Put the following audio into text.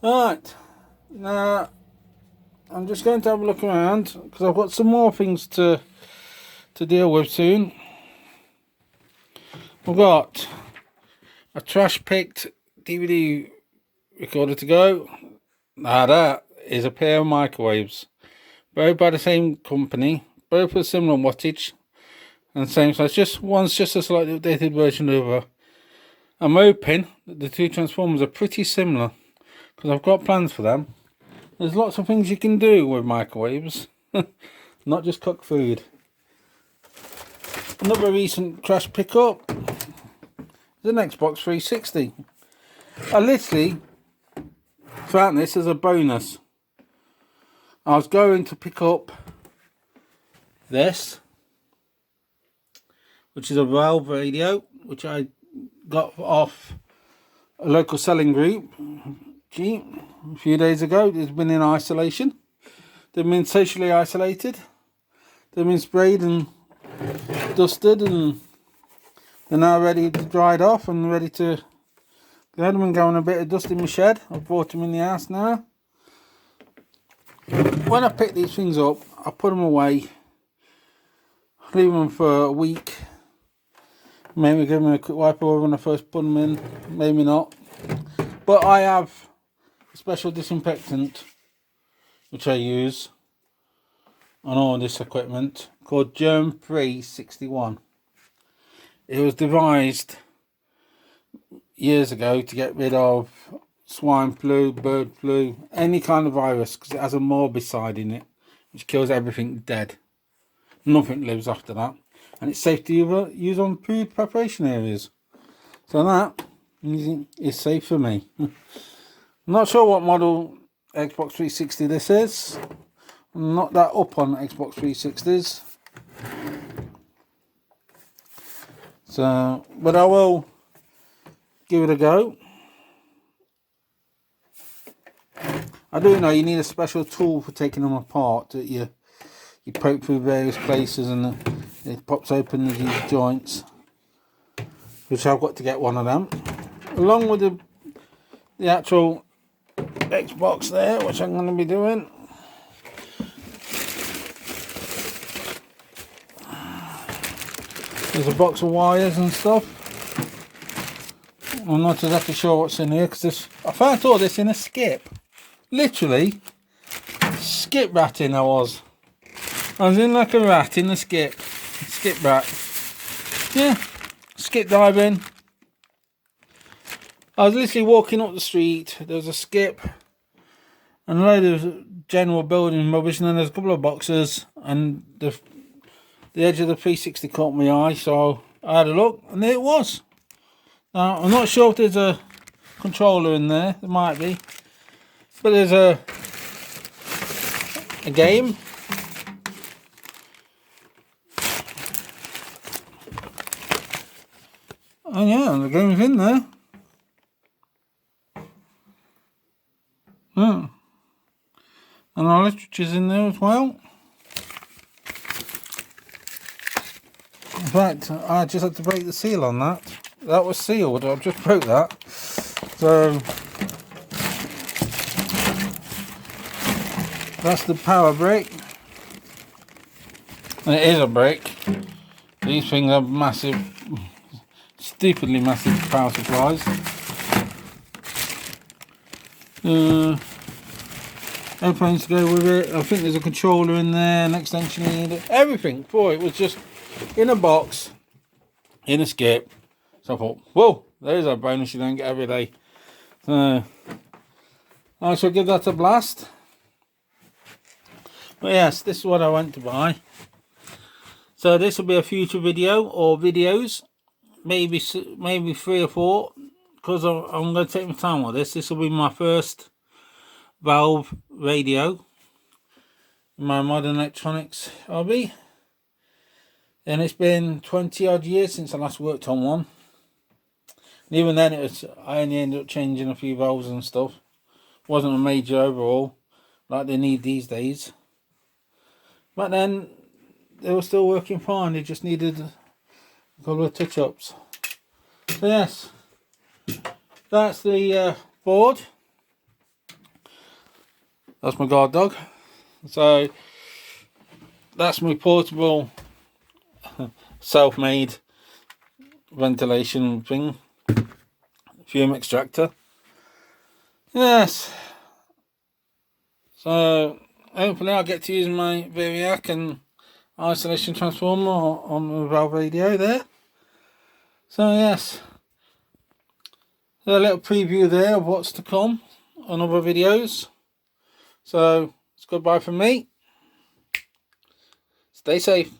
Right, now I'm just going to have a look around because I've got some more things to deal with soon. I've got a trash picked DVD recorder to go. Now that is a pair of microwaves, both by the same company, both with similar wattage and same size. Just one's just a slightly updated version of the other. I'm hoping that the two transformers are pretty similar because I've got plans for them. There's lots of things you can do with microwaves, not just cook food. Another recent trash pickup is an Xbox 360. I literally found this as a bonus. I was going to pick up this, which is a Valve radio, which I got off a local selling group a few days ago. It's been in isolation. They've been socially isolated. They've been sprayed and dusted, and they're now ready to dried off and ready to go. I've been going a bit of dust in my shed. I've brought them in the house now. When I pick these things up, I put them away, leave them for a week. Maybe give them a quick wipe over when I first put them in, maybe not. But I have a special disinfectant which I use on all this equipment called Germ-Free 61. It was devised years ago to get rid of swine flu, bird flu, any kind of virus, because it has a morbicide in it which kills everything dead. Nothing lives after that, and it's safe to use on food preparation areas. So that is safe for me. I'm not sure what model Xbox 360 this is. I'm not that up on Xbox 360s. So, but I will give it a go. I do know you need a special tool for taking them apart that you poke through various places and it pops open these joints, which I've got to get one of them, along with the actual Xbox there, which I'm going to be doing. There's a box of wires and stuff. I'm not exactly sure what's in here because I found all this in a skip. Literally, skip ratting I was in like a rat in a skip rat. Yeah, skip diving. I was literally walking up the street, there was a skip and a load of general building rubbish, and then there's a couple of boxes, and the edge of the 360 caught my eye, so I had a look, and there it was. Now, I'm not sure if there's a controller in there, there might be, but there's a game. Oh yeah, the game's in there. Yeah. And our literature's in there as well. In fact, I just had to break the seal on that. That was sealed, I just broke that. So that's the power brick. And it is a brick. These things are massive, stupidly massive power supplies. Airplanes to go with it. I think there's a controller in there, an extension lead, everything for it was just in a box, in a skip. So I thought, whoa, there's a bonus you don't get every day. So I shall give that a blast. But yes, this is what I went to buy. So this will be a future video or videos, maybe 3 or 4, because I'm going to take my time with this. This will be my first Valve radio in my modern electronics hobby, and it's been 20 odd years since I last worked on one. And even then I only ended up changing a few valves and stuff. It wasn't a major overhaul like they need these days, but then they were still working fine. They just needed a couple of touch-ups. So yes, that's the board. That's my guard dog. So that's my portable self-made ventilation thing, fume extractor. Yes, so hopefully I'll get to use my Variac and isolation transformer on the valve radio there. So yes, a little preview there of what's to come on other videos. So it's goodbye from me. Stay safe.